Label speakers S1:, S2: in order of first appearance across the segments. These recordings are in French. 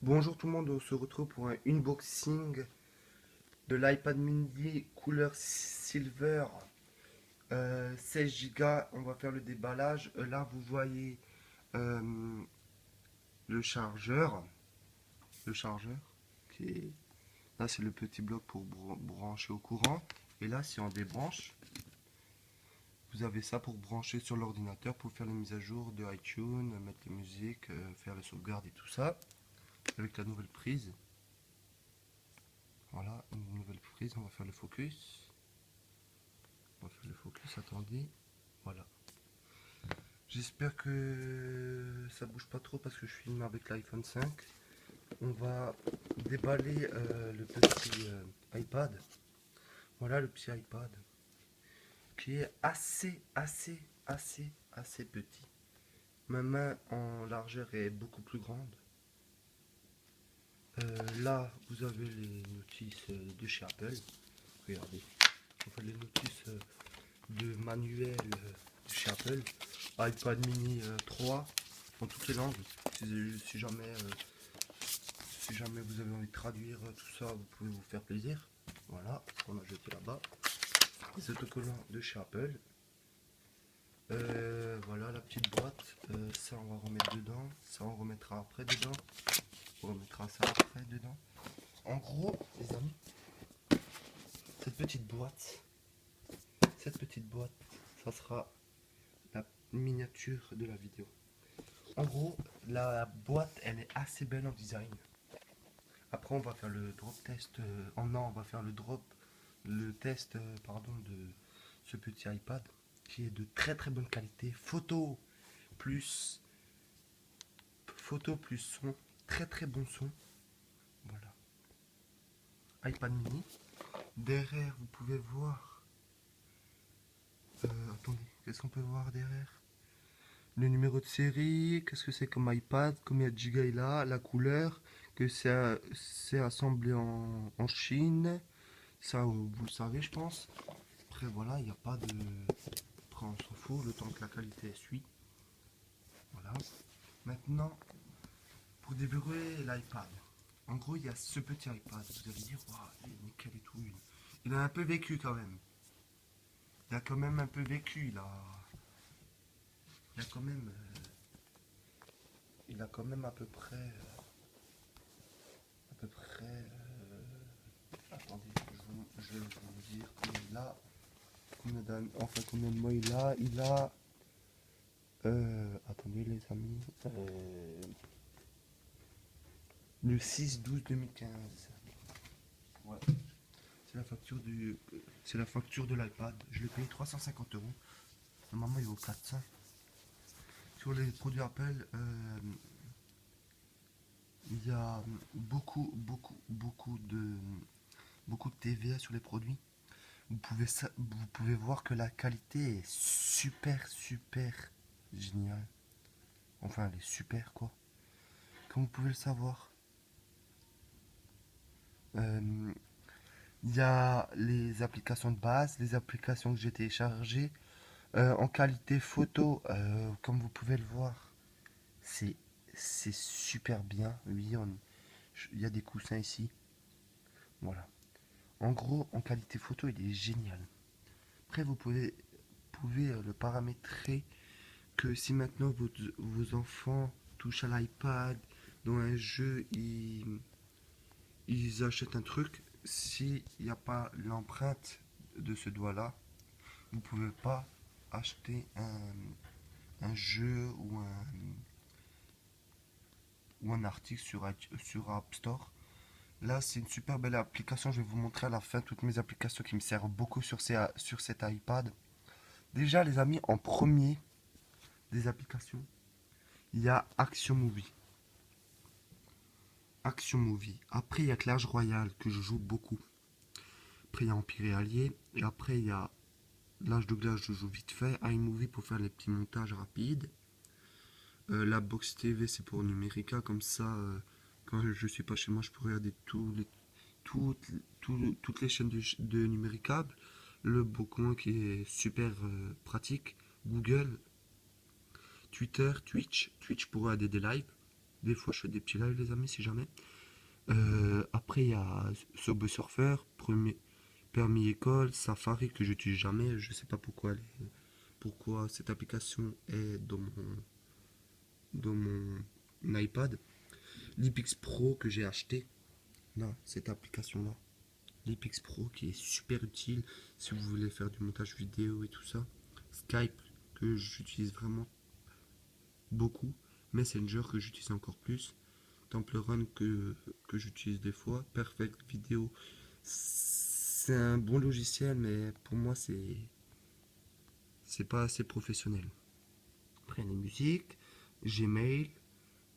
S1: Bonjour tout le monde, on se retrouve pour un unboxing de l'iPad mini couleur silver 16 Go. On va faire le déballage. Là, vous voyez euh, le chargeur. Le chargeur qui est... Là, c'est le petit bloc pour brancher au courant. Et là, si on débranche, vous avez ça pour brancher sur l'ordinateur pour faire les mises à jour de iTunes, mettre les musiques, faire les sauvegardes et tout ça. Avec la nouvelle prise. Voilà, une nouvelle prise. On va faire le focus. On va faire le focus, attendez. Voilà. J'espère que ça bouge pas trop parce que je filme avec l'iPhone 5. On va déballer le petit iPad. Voilà le petit iPad qui est assez petit. Ma main en largeur est beaucoup plus grande. Là, vous avez les notices de chez Apple. Regardez. Enfin, les notices de manuel de chez Apple. iPad mini 3 en toutes les langues. Si jamais, si jamais vous avez envie de traduire tout ça, vous pouvez vous faire plaisir. Voilà ce qu'on a jeté là-bas. Les autocollants de chez Apple. Voilà la petite boîte. Ça, on va remettre dedans. Ça, on remettra après dedans. On remettra ça après dedans. En gros, les amis, cette petite boîte, ça sera la miniature de la vidéo. En gros, la boîte, elle est assez belle en design. Après, on va faire le drop test. Non, on va faire le test, pardon, de ce petit iPad qui est de très bonne qualité. Plus, photo plus son, très bon son. Voilà, iPad mini. Derrière, vous pouvez voir. Attendez, qu'est-ce qu'on peut voir derrière? Le numéro de série, qu'est-ce que c'est comme iPad, combien de gigas il a, la couleur, que c'est assemblé en Chine. Ça, vous le savez, je pense. Après, voilà, il n'y a pas de... Après, on s'en fout, le temps que la qualité suit. Voilà. Maintenant, pour déverrouiller l'iPad. En gros, il y a ce petit iPad. Vous allez dire, waouh, il est nickel et tout. Il a un peu vécu quand même. Il a quand même un peu vécu. Il a quand même... il a quand même à peu près... attendez, je vais vous dire combien il a. Combien de mois il a. Il a... attendez les amis. Le 6/12/2015. Ouais. C'est la facture du. C'est la facture de l'iPad. Je l'ai payé 350 euros. Normalement il vaut 400. Sur les produits Apple, il y a beaucoup de TVA sur les produits. Vous pouvez voir que la qualité est super géniale. Enfin, elle est super quoi. Comme vous pouvez le savoir. Euh, Il y a les applications de base, les applications que j'ai téléchargées. En qualité photo, comme vous pouvez le voir, c'est c'est super bien. Oui, il y a des coussins ici. Voilà. En gros, en qualité photo, il est génial. Après, pouvez le paramétrer que si maintenant vos enfants touchent à l'iPad dans un jeu, ils achètent un truc, s'il n'y a pas l'empreinte de ce doigt-là, vous pouvez pas acheter un jeu ou un article sur App Store. Là, c'est une super belle application. Je vais vous montrer à la fin toutes mes applications qui me servent beaucoup sur cet iPad. Déjà, les amis, en premier des applications, il y a Action Movie. Action Movie. Après, il y a Clash Royale que je joue beaucoup. Après, il y a Empire et Alliés. Et après, il y a L'Âge de Glace, je joue vite fait. iMovie pour faire les petits montages rapides. La Box TV, c'est pour Numérica. Comme ça, quand je suis pas chez moi, je peux regarder toutes, toutes les chaînes de Numéricable. Le Bocon qui est super pratique. Google, Twitter, Twitch pour regarder des lives. Des fois, je fais des petits lives, les amis, si jamais. Après, il y a Subway Surfer, permis école, Safari que j'utilise jamais. Je sais pas pourquoi cette application est dans mon iPad. L'Ipix Pro que j'ai acheté. Là, cette application-là. L'Ipix Pro qui est super utile si vous voulez faire du montage vidéo et tout ça. Skype que j'utilise vraiment beaucoup. Messenger que j'utilise encore plus. Temple Run que j'utilise des fois. Perfect Video. C'est un bon logiciel, mais pour moi, c'est pas assez professionnel. Après, les musiques, Gmail,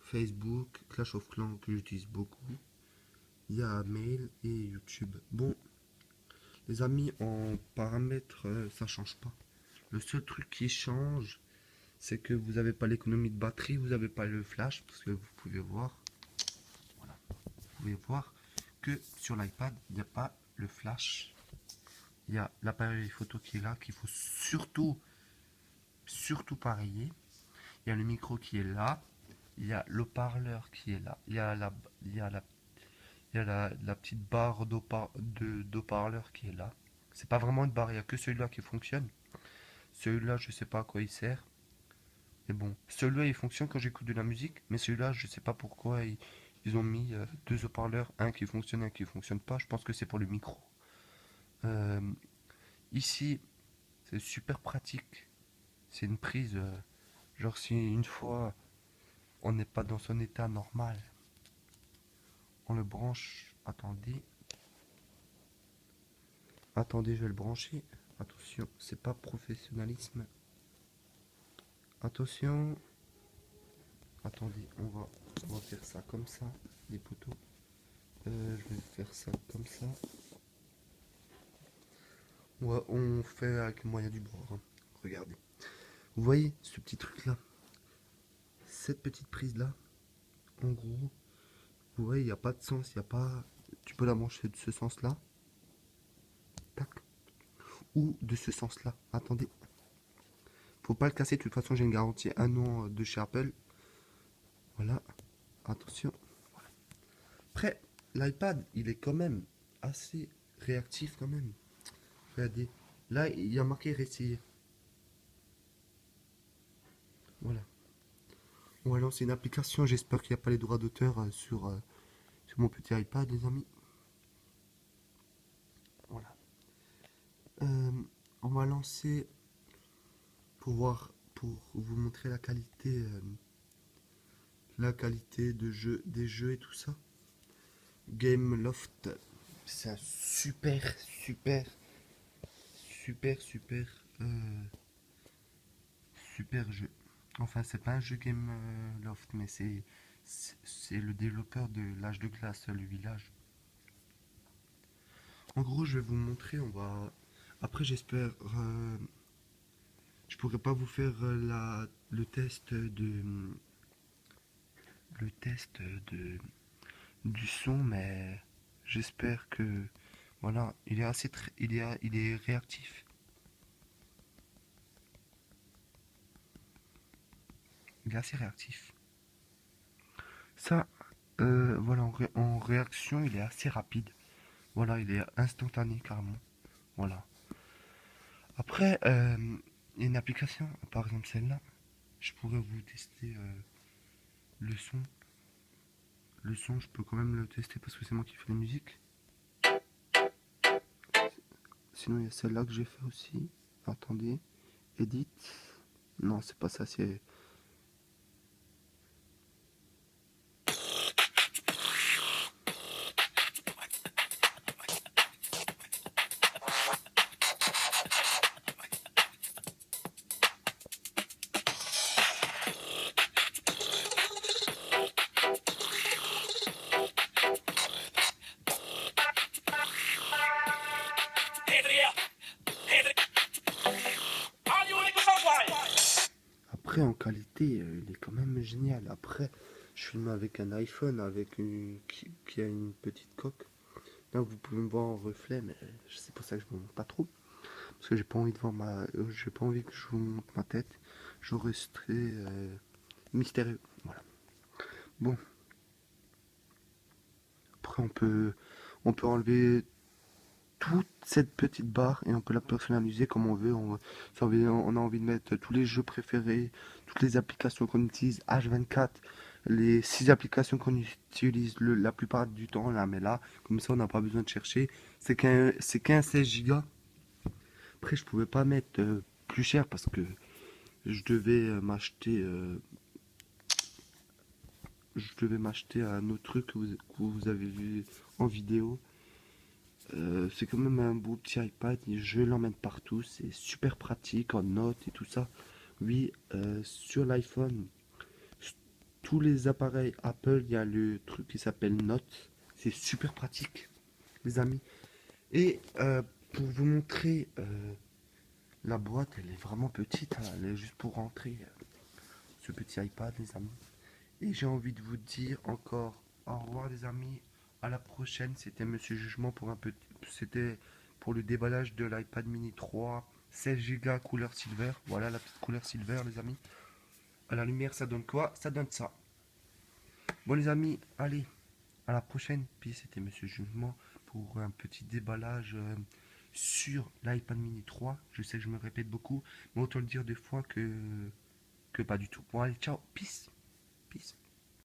S1: Facebook, Clash of Clans que j'utilise beaucoup. Il y a Mail et YouTube. Bon, les amis, en paramètres, ça change pas. Le seul truc qui change, c'est que vous n'avez pas l'économie de batterie, vous n'avez pas le flash, parce que vous pouvez voir, voilà, vous pouvez voir que sur l'iPad, il n'y a pas le flash. Il y a l'appareil photo qui est là, qu'il faut surtout pareiller. Il y a le micro qui est là. Il y a le parleur qui est là. Il y a la petite barre d'haut-parleur qui est là. C'est pas vraiment une barre, il n'y a que celui-là qui fonctionne. Celui-là, je sais pas à quoi il sert. Mais bon, celui-là, il fonctionne quand j'écoute de la musique. Mais celui-là, je sais pas pourquoi ils ont mis deux haut-parleurs. Un qui fonctionne, un qui fonctionne pas. Je pense que c'est pour le micro. Euh, Ici, c'est super pratique. C'est une prise. Genre, si une fois on n'est pas dans son état normal, on le branche. Attendez, je vais le brancher. Attention, c'est pas professionnalisme. Attention. Attendez, on va faire ça comme ça, les poteaux. Je vais faire ça comme ça. On fait avec le moyen du bras, hein. Regardez. Vous voyez ce petit truc là, cette petite prise là, en gros, vous voyez, il n'y a pas de sens, il y a pas. Tu peux la brancher de ce sens là, tac, ou de ce sens là. Attendez, faut pas le casser, de toute façon j'ai une garantie 1 an de chez Apple. Voilà, attention. Après, l'iPad, il est quand même assez réactif quand même. Regardez, là il y a marqué réessayer. Voilà. On va lancer une application, j'espère qu'il n'y a pas les droits d'auteur sur mon petit iPad, les amis. Voilà. Euh, on va lancer pour vous montrer la qualité des jeux et tout ça. Gameloft, c'est un super jeu. Enfin, c'est pas un jeu Gameloft, mais c'est le développeur de l'âge de glace, le village. En gros, je vais vous montrer. Après, j'espère. Je pourrais pas vous faire le test du son, mais j'espère que voilà, il est il est réactif. Il est assez réactif. Ça, voilà, en réaction, il est assez rapide. Voilà, il est instantané carrément. Voilà. Après, il y a une application, par exemple celle-là. Je pourrais vous tester le son. Le son, je peux quand même le tester parce que c'est moi qui fais la musique. Sinon, il y a celle-là que j'ai fait aussi. Attendez. Edit. Non, c'est pas ça, c'est. Après, en qualité, il est quand même génial. Après, je filme avec un iPhone qui a une petite coque. Là, vous pouvez me voir en reflet, mais c'est pour ça que je me montre pas trop. Parce que j'ai pas envie que je vous montre ma tête. Je resterai mystérieux. Voilà. Bon, après on peut enlever toute cette petite barre et on peut la personnaliser comme on veut. On a envie de mettre tous les jeux préférés, toutes les applications qu'on utilise H24, les 6 applications qu'on utilise la plupart du temps, on la met là. Comme ça, on n'a pas besoin de chercher. C'est qu'un 16 Go. Après, je pouvais pas mettre plus cher parce que je devais m'acheter un autre truc que vous avez vu en vidéo. C'est quand même un beau petit iPad et je l'emmène partout. C'est super pratique en notes et tout ça. Oui, sur l'iPhone, tous les appareils Apple, il y a le truc qui s'appelle Notes. C'est super pratique, les amis. Et pour vous montrer la boîte, elle est vraiment petite, hein. Elle est juste pour rentrer ce petit iPad, les amis. Et j'ai envie de vous dire encore au revoir, les amis. À la prochaine. C'était Monsieur Jugement pour un petit. C'était pour le déballage de l'iPad mini 3, 16 Go couleur silver. Voilà la petite couleur silver, les amis. À la lumière, ça donne quoi? Ça donne ça. Bon, les amis, allez, à la prochaine. Puis c'était Monsieur Jugement pour un petit déballage sur l'iPad mini 3. Je sais que je me répète beaucoup, mais autant le dire des fois que pas du tout. Bon, allez, ciao, peace. Peace.